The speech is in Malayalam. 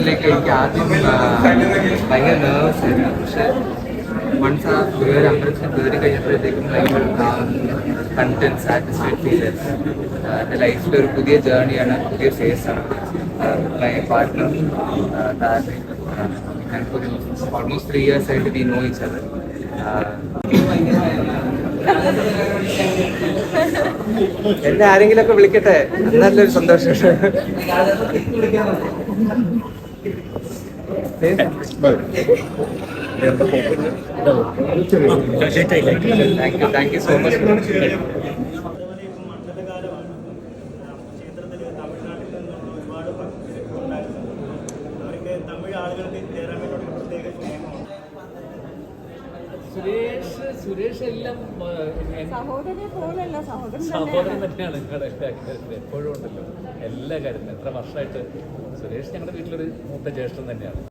ലൈക്ക് എനിക്ക് ആദ്യം ഭയങ്കര നെർവസ് ആയിരുന്നു. പക്ഷെ വൺസ് ആ വേറെ അമ്പലത്തിൽ കയറി കഴിഞ്ഞപ്പോഴത്തേക്കും ഭയങ്കര കണ്ടന്റ് സാറ്റിസ്ഫൈഡ് ഫീൽ ആയിരുന്നു. എൻ്റെ ലൈഫിൽ ഒരു പുതിയ ജേർണിയാണ്, പുതിയ ഫേസാണ്. മൈ പാർട്ട്ണർ ഞങ്ങൾക്കൊരു ഓൾമോസ്റ്റ് 3 years ആയിട്ട് വി നോ ഈച്ച് അതർ. എന്നെ ആരെങ്കിലും ഒക്കെ വിളിക്കട്ടെ, നല്ലൊരു സന്തോഷം. Thank you so much. Suresh എല്ലാം സഹോദരൻ തന്നെയാണ്. എപ്പോഴും ഉണ്ടല്ലോ എല്ലാ കാര്യത്തിലും. എത്ര വർഷമായിട്ട് സുരേഷ് ഞങ്ങളുടെ വീട്ടിലൊരു മൂത്ത ജ്യേഷ്ഠൻ തന്നെയാണ്.